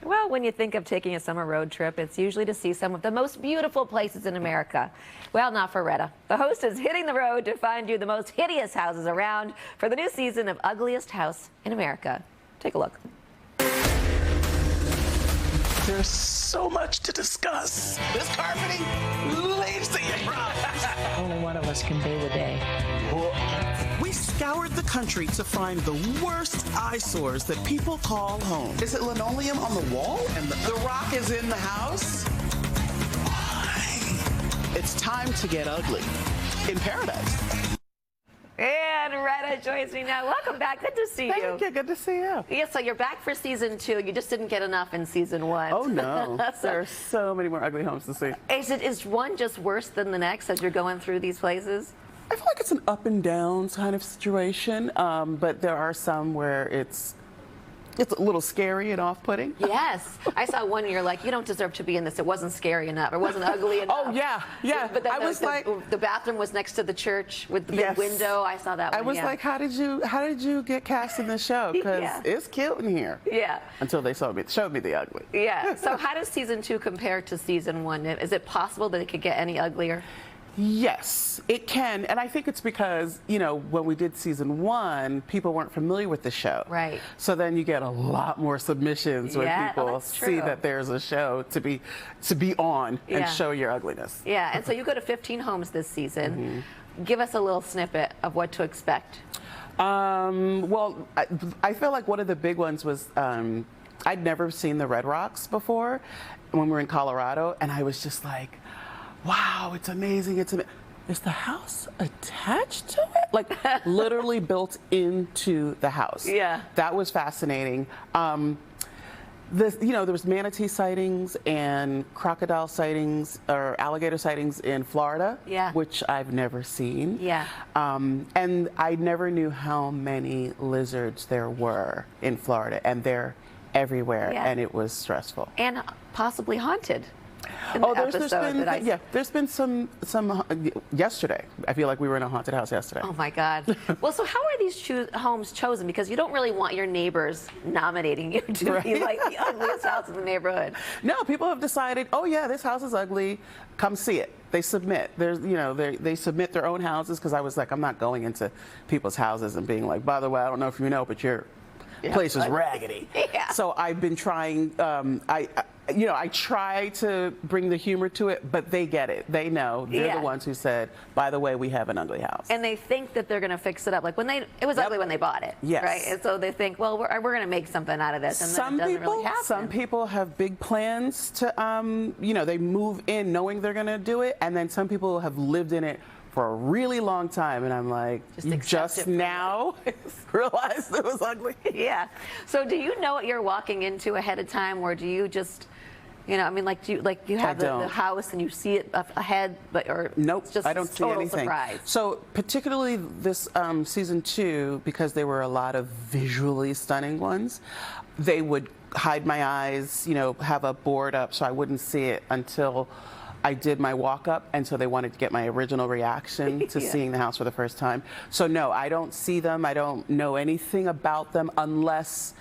Well, when you think of taking a summer road trip, it's usually to see some of the most beautiful places in America. Well, not for Retta. The host is hitting the road to find you the most hideous houses around for the new season of Ugliest House in America. Take a look. There's so much to discuss. This carpeting leads to your problems. Only one of us can do the day. We scoured the country to find the worst eyesores that people call home. Is it linoleum on the wall and the rock is in the house? Why? It's time to get ugly in paradise. And Retta joins me now. Welcome back. Good to see you. Thank you. Good to see you. Yeah, so you're back for season 2. You just didn't get enough in season 1. Oh, no. There are so many more ugly homes to see. Is one just worse than the next as you're going through these places? I feel like it's an up and downs kind of situation, but there are some where it's a little scary and off-putting. Yes. I saw one you're like, you don't deserve to be in this. It wasn't scary enough. It wasn't ugly enough. Oh, yeah, yeah. But then I was like, the bathroom was next to the church with the big window. I saw that one. I was like, how did you get cast in this show? Because it's cute in here. Yeah. Until they showed me the ugly. Yeah. So how does season 2 compare to season 1? Is it possible that it could get any uglier? Yes, it can, and I think it's because, you know, when we did season 1, people weren't familiar with the show. Right. So then you get a lot more submissions when people see that there's a show to be on and show your ugliness. Yeah, and so you go to 15 homes this season. Give us a little snippet of what to expect. Well, I feel like one of the big ones was I'd never seen the Red Rocks before when we were in Colorado, and I was just like, wow, it's amazing. Is the house attached to it? Like literally built into the house. Yeah. That was fascinating. There was manatee sightings and crocodile sightings or alligator sightings in Florida, which I've never seen. Yeah. And I never knew how many lizards there were in Florida, and they're everywhere, and it was stressful. And possibly haunted. There's been some yesterday. I feel like we were in a haunted house yesterday. Oh my God. Well, so how are these homes chosen? Because you don't really want your neighbors nominating you to be like the ugliest house in the neighborhood. No, people have decided, oh yeah, this house is ugly. Come see it. They submit. They submit their own houses, because I was like, I'm not going into people's houses and being like, by the way, I don't know if you know, but your place is raggedy. Yeah. So I've been trying. I try to bring the humor to it, but they get it. They know. They're the ones who said, by the way, we have an ugly house. And they think that they're going to fix it up. Like it was ugly when they bought it. Yes. Right? And so they think, well, we're going to make something out of this. And then it doesn't really happen. Some people have big plans to, they move in knowing they're going to do it. And then some people have lived in it for a really long time, and I'm like, just now realized it was ugly. Yeah. So do you know what you're walking into ahead of time, or do you just, do you have the house and you see it ahead, or nope, it's just I don't see anything. Surprise? So particularly this season 2, because there were a lot of visually stunning ones, they would hide my eyes, have a board up so I wouldn't see it until I did my walk-up, and so they wanted to get my original reaction to seeing the house for the first time. So no, I don't see them. I don't know anything about them unless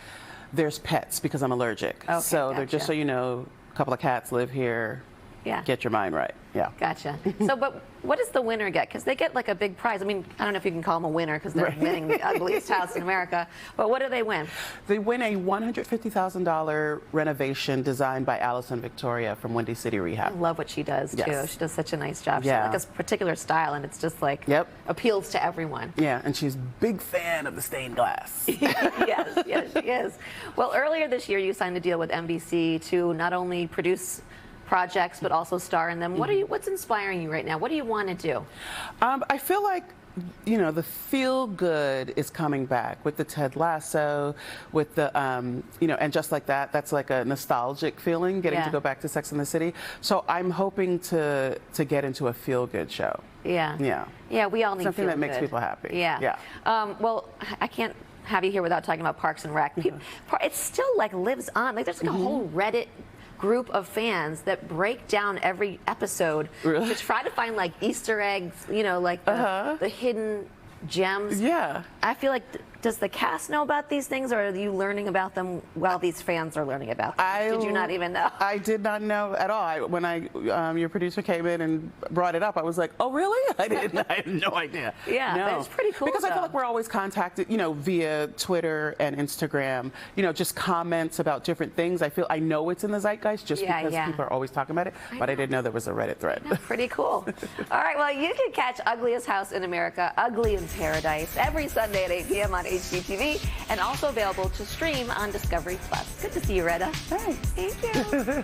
there's pets, because I'm allergic. Okay, so they're just so you know, a couple of cats live here. Yeah. Get your mind right. Yeah. Gotcha. So, but what does the winner get? Because they get like a big prize. I mean, I don't know if you can call them a winner because they're winning the ugliest house in America. But what do they win? They win a $150,000 renovation designed by Allison Victoria from Windy City Rehab. I love what she does too. Yes. She does such a nice job. She has like a particular style, and it's just like appeals to everyone. Yeah, and she's a big fan of the stained glass. Yes, she is. Well, earlier this year, you signed a deal with NBC to not only produce projects but also star in them. What's inspiring you right now? What do you want to do? I feel like the feel good is coming back with the Ted Lasso, with the and just like that. That's like a nostalgic feeling, getting to go back to Sex and the City. So I'm hoping to get into a feel good show. Yeah. Yeah. Yeah. We all need something that makes good. people happy. Yeah. Yeah. Well, I can't have you here without talking about Parks and Rec. It still like lives on. Like there's like a whole Reddit group of fans that break down every episode to try to find like Easter eggs, like the hidden gems. Yeah. I feel like does the cast know about these things, or are you learning about them while these fans are learning about them? Did you not even know? I did not know at all. When your producer came in and brought it up, I was like, oh, really? I had no idea. Yeah, no. but it's pretty cool. Because I feel like we're always contacted, via Twitter and Instagram, just comments about different things. I know it's in the zeitgeist just because people are always talking about it, but I didn't know there was a Reddit thread. Yeah, pretty cool. All right, well, you can catch Ugliest House in America, Ugly in Paradise, every Sunday at 8 p.m. on HGTV, and also available to stream on Discovery Plus. Good to see you, Retta. Thanks. Thank you.